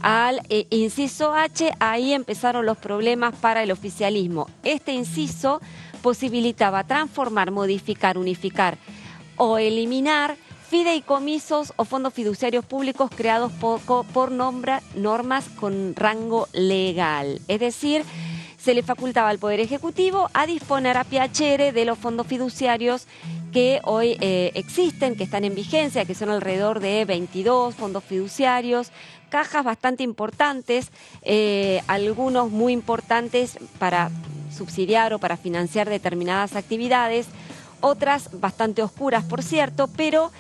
S2: al inciso H, ahí empezaron los problemas para el oficialismo. Este inciso posibilitaba transformar, modificar, unificar o eliminar fideicomisos o fondos fiduciarios públicos creados por normas con rango legal. Es decir, se le facultaba al Poder Ejecutivo a disponer a piacere de los fondos fiduciarios que hoy existen, que están en vigencia, que son alrededor de 22 fondos fiduciarios, cajas bastante importantes, algunos muy importantes para subsidiar o para financiar determinadas actividades, otras bastante oscuras, por cierto, pero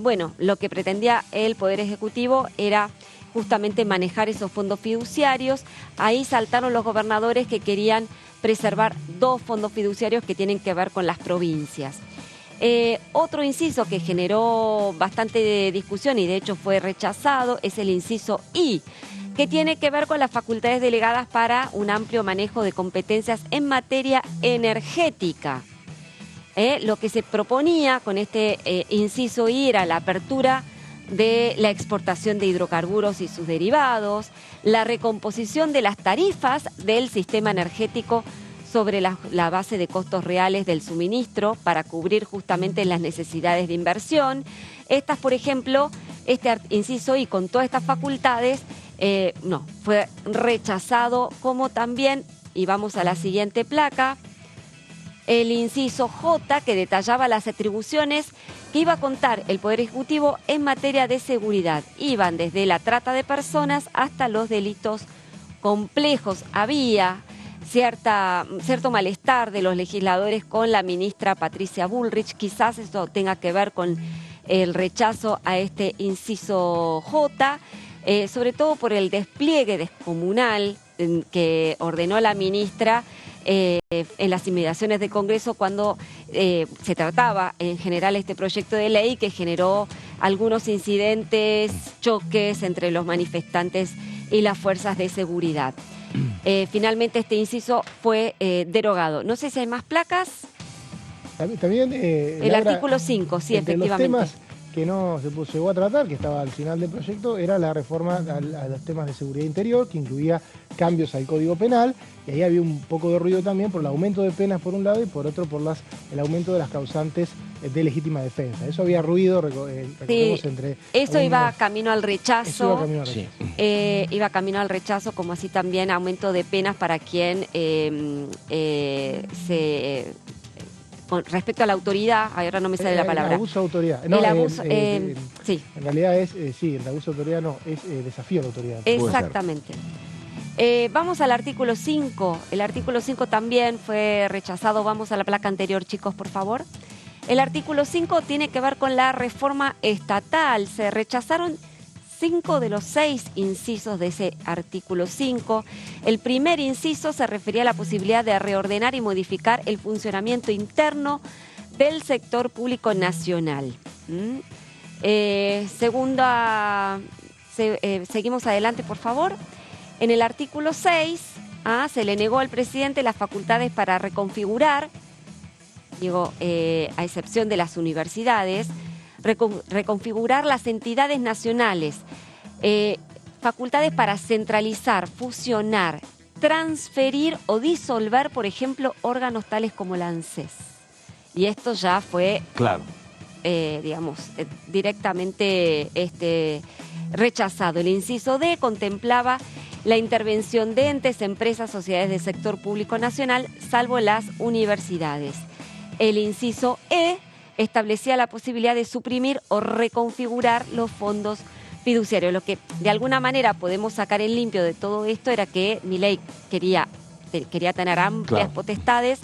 S2: bueno, lo que pretendía el Poder Ejecutivo era justamente manejar esos fondos fiduciarios. Ahí saltaron los gobernadores que querían preservar 2 fondos fiduciarios que tienen que ver con las provincias. Otro inciso que generó bastante discusión y de hecho fue rechazado es el inciso I, que tiene que ver con las facultades delegadas para un amplio manejo de competencias en materia energética. Lo que se proponía con este inciso I era la apertura de la exportación de hidrocarburos y sus derivados, la recomposición de las tarifas del sistema energético sobre la base de costos reales del suministro para cubrir justamente las necesidades de inversión. Estas, por ejemplo, este inciso I con todas estas facultades, no, fue rechazado, como también, y vamos a la siguiente placa, el inciso J, que detallaba las atribuciones que iba a contar el Poder Ejecutivo en materia de seguridad. Iban desde la trata de personas hasta los delitos complejos. Había cierto malestar de los legisladores con la ministra Patricia Bullrich. Quizás esto tenga que ver con el rechazo a este inciso J, sobre todo por el despliegue descomunal que ordenó la ministra en las inmediaciones del Congreso cuando se trataba en general este proyecto de ley, que generó algunos incidentes, choques entre los manifestantes y las fuerzas de seguridad. Finalmente este inciso fue derogado. No sé si hay más placas.
S3: También
S2: el
S3: Laura,
S2: artículo 5, sí,
S3: entre
S2: efectivamente.
S3: Los temas que no se llegó a tratar, que estaba al final del proyecto, era la reforma a los temas de seguridad interior, que incluía cambios al Código Penal, y ahí había un poco de ruido también por el aumento de penas por un lado y por otro por el aumento de las causantes de legítima defensa. Eso había ruido,
S2: sí,
S3: entre...
S2: eso iba camino al rechazo.
S3: Iba
S2: camino al rechazo, como así también aumento de penas para quien con respecto a la autoridad, ahora no me sale la palabra.
S3: El abuso de autoridad. No,
S2: el abuso,
S3: sí. En realidad el abuso de autoridad no, es desafío a la autoridad.
S2: Exactamente. Vamos al artículo 5. El artículo 5 también fue rechazado. Vamos a la placa anterior, chicos, por favor. El artículo 5 tiene que ver con la reforma estatal. Se rechazaron 5 de los 6 incisos de ese artículo 5. El primer inciso se refería a la posibilidad de reordenar y modificar el funcionamiento interno del sector público nacional. Seguimos adelante, por favor. En el artículo 6 se le negó al presidente las facultades para reconfigurar, a excepción de las universidades, reconfigurar las entidades nacionales, facultades para centralizar, fusionar, transferir o disolver, por ejemplo, órganos tales como la ANSES. Y esto ya fue,
S1: claro,
S2: directamente rechazado. El inciso D contemplaba la intervención de entes, empresas, sociedades del sector público nacional, salvo las universidades. El inciso E establecía la posibilidad de suprimir o reconfigurar los fondos fiduciarios. Lo que de alguna manera podemos sacar en limpio de todo esto era que Milei quería tener amplias potestades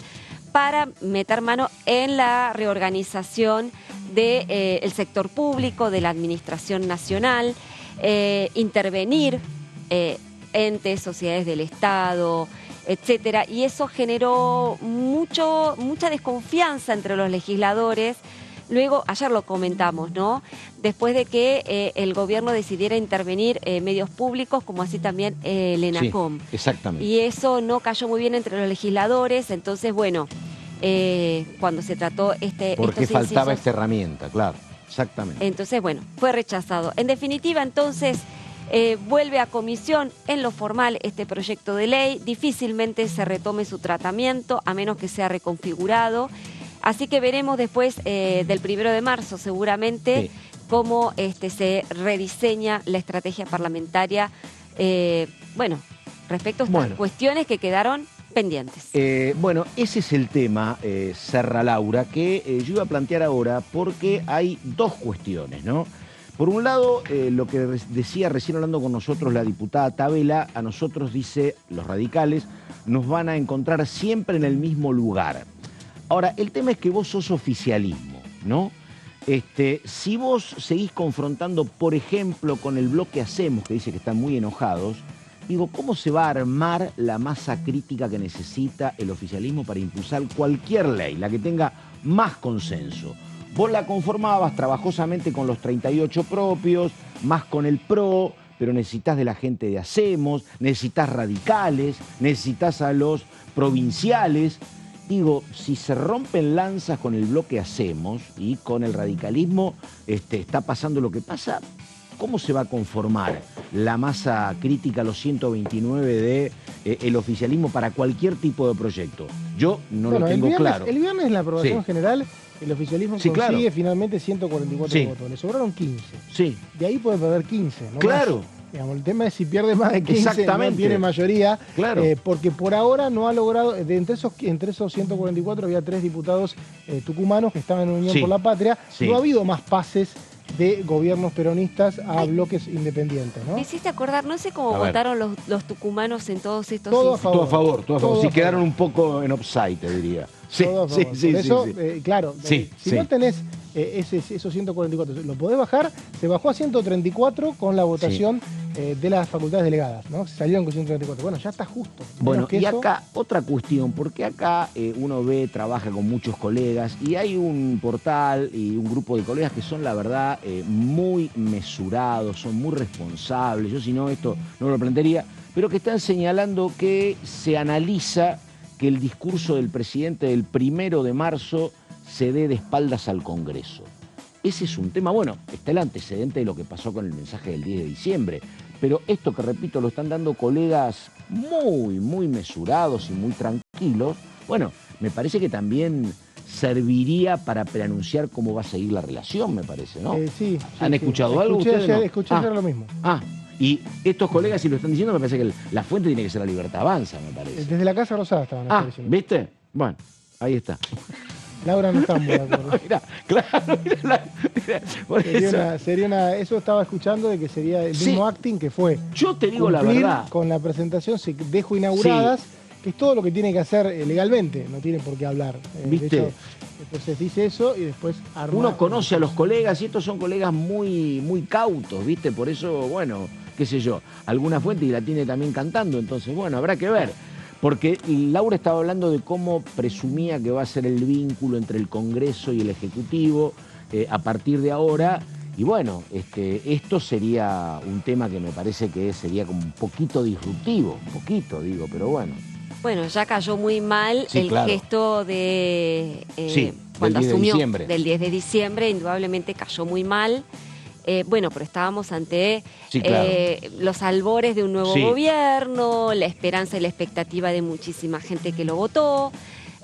S2: para meter mano en la reorganización del sector público, de la administración nacional, intervenir entes, sociedades del Estado, etcétera, y eso generó mucha desconfianza entre los legisladores. Luego, ayer lo comentamos, ¿no? Después de que el gobierno decidiera intervenir medios públicos, como así también el ENACOM.
S1: Sí, exactamente.
S2: Y eso no cayó muy bien entre los legisladores, entonces, bueno, cuando se trató
S1: porque faltaba esta herramienta, claro, exactamente.
S2: Entonces, bueno, fue rechazado. En definitiva, entonces, vuelve a comisión en lo formal este proyecto de ley, difícilmente se retome su tratamiento, a menos que sea reconfigurado. Así que veremos después del 1 de marzo seguramente cómo se rediseña la estrategia parlamentaria, respecto a estas cuestiones que quedaron pendientes.
S1: Bueno, ese es el tema, Serra Laura, que yo iba a plantear ahora porque hay dos cuestiones, ¿no? Por un lado, lo que decía recién hablando con nosotros la diputada Tabela, a nosotros, dice, los radicales, nos van a encontrar siempre en el mismo lugar. Ahora, el tema es que vos sos oficialismo, ¿no? Si vos seguís confrontando, por ejemplo, con el bloque Hacemos, que dice que están muy enojados, digo, ¿cómo se va a armar la masa crítica que necesita el oficialismo para impulsar cualquier ley, la que tenga más consenso? Vos la conformabas trabajosamente con los 38 propios, más con el PRO, pero necesitas de la gente de Hacemos, necesitas radicales, necesitas a los provinciales. Digo, si se rompen lanzas con el bloque Hacemos y con el radicalismo está pasando lo que pasa, ¿cómo se va a conformar la masa crítica, los 129 de el oficialismo para cualquier tipo de proyecto? Yo no lo tengo claro.
S3: El viernes en la aprobación general, el oficialismo consigue finalmente 144 votos. Le sobraron 15.
S1: Sí.
S3: De ahí puede perder 15. ¿no?
S1: Claro.
S3: Digamos, el tema es si pierde más de 15, no tiene mayoría.
S1: Claro.
S3: Porque por ahora no ha logrado, entre esos 144 había 3 diputados tucumanos que estaban en Unión por la Patria. No ha habido más pases de gobiernos peronistas a bloques independientes, ¿no?
S2: Me hiciste acordar, no sé cómo votaron los tucumanos en todos estos
S3: Todo a favor.
S1: Sí, quedaron un poco en offside, te diría.
S3: Por eso, claro, si no tenés esos 144, lo podés bajar, se bajó a 134 con la votación de las facultades delegadas, ¿no? Se salieron con 134. Bueno, ya está justo.
S1: Bueno, y acá otra cuestión, porque acá uno trabaja con muchos colegas y hay un portal y un grupo de colegas que son, la verdad, muy mesurados, son muy responsables. Yo, si no, esto no lo plantearía, pero que están señalando que se analiza que el discurso del presidente del 1 de marzo se dé de espaldas al Congreso. ese es un tema. Bueno, está el antecedente de lo que pasó con el mensaje del 10 de diciembre. Pero esto que, repito, lo están dando colegas muy, muy mesurados y muy tranquilos. Bueno, me parece que también serviría para preanunciar cómo va a seguir la relación, me parece, ¿no?
S3: Sí.
S1: ¿Han escuchado algo ustedes? No.
S3: Escuché ayer lo mismo.
S1: Y estos colegas, si lo están diciendo, me parece que la fuente tiene que ser la Libertad Avanza, me parece.
S3: Desde la Casa Rosada estaban diciendo.
S1: ¿Viste? Bueno, ahí está.
S3: Laura no está muy de acuerdo. Eso estaba escuchando de que sería el mismo acting que fue.
S1: Yo te digo la verdad.
S3: Con la presentación se dejó inauguradas, que es todo lo que tiene que hacer legalmente, no tiene por qué hablar.
S1: ¿Viste?
S3: De hecho, entonces dice eso y después arma.
S1: Uno conoce a los colegas y estos son colegas muy, muy cautos, ¿viste? Por eso, bueno, qué sé yo, alguna fuente y la tiene también cantando, entonces, bueno, habrá que ver. Porque Laura estaba hablando de cómo presumía que va a ser el vínculo entre el Congreso y el Ejecutivo a partir de ahora. Y bueno, esto sería un tema que me parece que sería como un poquito disruptivo, un poquito digo, pero bueno.
S2: Bueno, ya cayó muy mal el gesto de cuando asumió del 10 de diciembre, indudablemente cayó muy mal. Bueno, pero estábamos ante los albores de un nuevo gobierno, la esperanza y la expectativa de muchísima gente que lo votó.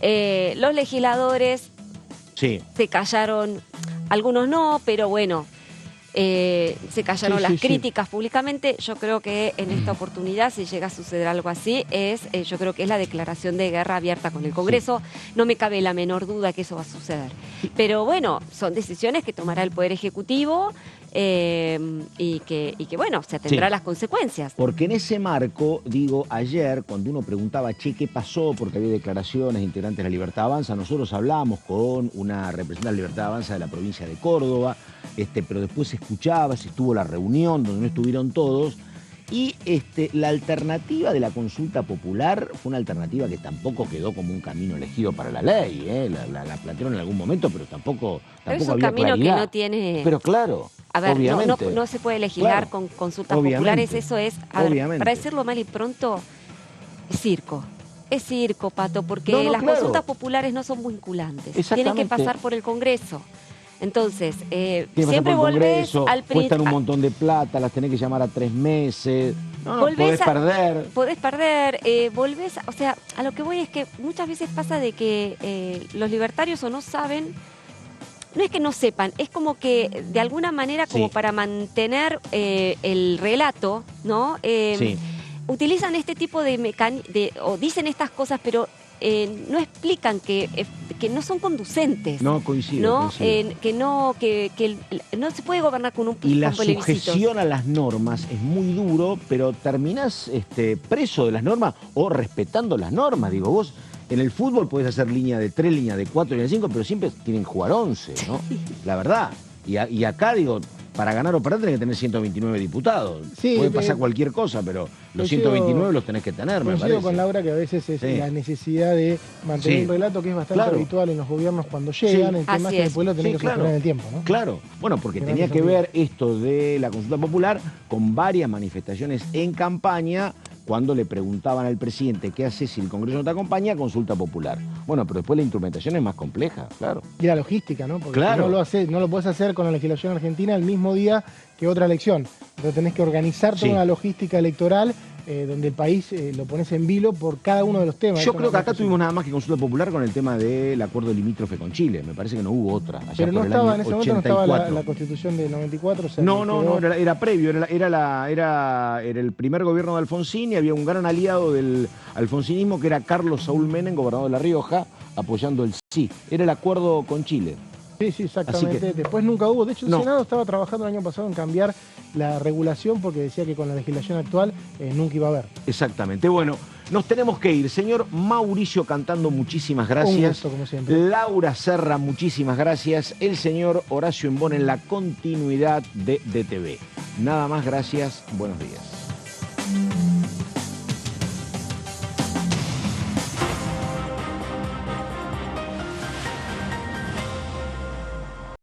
S2: Los legisladores se callaron, algunos no, pero bueno, se callaron las críticas públicamente. Yo creo que en esta oportunidad, si llega a suceder algo así, yo creo que es la declaración de guerra abierta con el Congreso. No me cabe la menor duda que eso va a suceder. Pero bueno, son decisiones que tomará el Poder Ejecutivo. Y que bueno, se atendrá a las consecuencias.
S1: Porque en ese marco, digo, ayer, cuando uno preguntaba, ¿qué pasó? Porque había declaraciones de integrantes de la Libertad Avanza, nosotros hablamos con una representante de la Libertad Avanza de la provincia de Córdoba, pero después se escuchaba, se estuvo la reunión donde no estuvieron todos, y la alternativa de la consulta popular fue una alternativa que tampoco quedó como un camino elegido para la ley, la plantearon en algún momento, pero tampoco
S2: es un
S1: había
S2: camino
S1: claridad.
S2: que no tiene...
S1: Pero claro,
S2: a ver,
S1: obviamente.
S2: no se puede legislar con consultas populares, eso es, a ver, para decirlo mal y pronto, es circo. Es circo, Pato, porque las consultas populares no son vinculantes, tienen que pasar por el Congreso. Entonces, siempre volvés al principio.
S1: Cuestan un montón de plata, las tenés que llamar a 3 meses. Podés perder.
S2: Podés perder, volvés, o sea, a lo que voy es que muchas veces pasa de que los libertarios o no saben, no es que no sepan, es como que de alguna manera como para mantener el relato, ¿no? Utilizan este tipo de o dicen estas cosas, pero no explican que no son conducentes.
S1: No, coincido.
S2: Que no se puede gobernar con un
S1: Y la sujeción a las normas es muy duro, pero terminás preso de las normas o respetando las normas. Digo, vos en el fútbol podés hacer línea de 3, línea de 4, línea de 5, pero siempre tienen que jugar 11, ¿no? La verdad. Y acá, digo, para ganar o perder tenés que tener 129 diputados. Puede pasar cualquier cosa, pero los 129 los tenés que tener, me parece.
S3: Con Laura que a veces es la necesidad de mantener un relato que es bastante habitual en los gobiernos cuando llegan, el tema es que después lo tenés que sostener en el tiempo, ¿no?
S1: Claro, bueno, porque tenía que ver esto de la consulta popular con varias manifestaciones en campaña cuando le preguntaban al presidente qué hace si el Congreso no te acompaña, consulta popular. Bueno, pero después la instrumentación es más compleja, claro.
S3: Y la logística, ¿no? Porque si no lo podés hacer con la legislación argentina el mismo día que otra elección. Entonces tenés que organizar toda una logística electoral donde el país lo pones en vilo por cada uno de los temas.
S1: Yo creo que acá tuvimos nada más que consulta popular con el tema del acuerdo limítrofe con Chile. Me parece que no hubo otra.
S3: Pero no estaba, en ese momento no estaba la Constitución de 94. O sea,
S1: no, era previo. Era el primer gobierno de Alfonsín y había un gran aliado del alfonsinismo que era Carlos Saúl Menem, gobernador de La Rioja, apoyando el sí. Era el acuerdo con Chile.
S3: Sí, exactamente. Después nunca hubo. De hecho, el Senado estaba trabajando el año pasado en cambiar la regulación porque decía que con la legislación actual nunca iba a haber.
S1: Exactamente. Bueno, nos tenemos que ir. Señor Mauricio Cantando, muchísimas gracias.
S3: Un gusto, como siempre.
S1: Laura Serra, muchísimas gracias. El señor Horacio Embón en la continuidad de DTV. Nada más, gracias. Buenos días.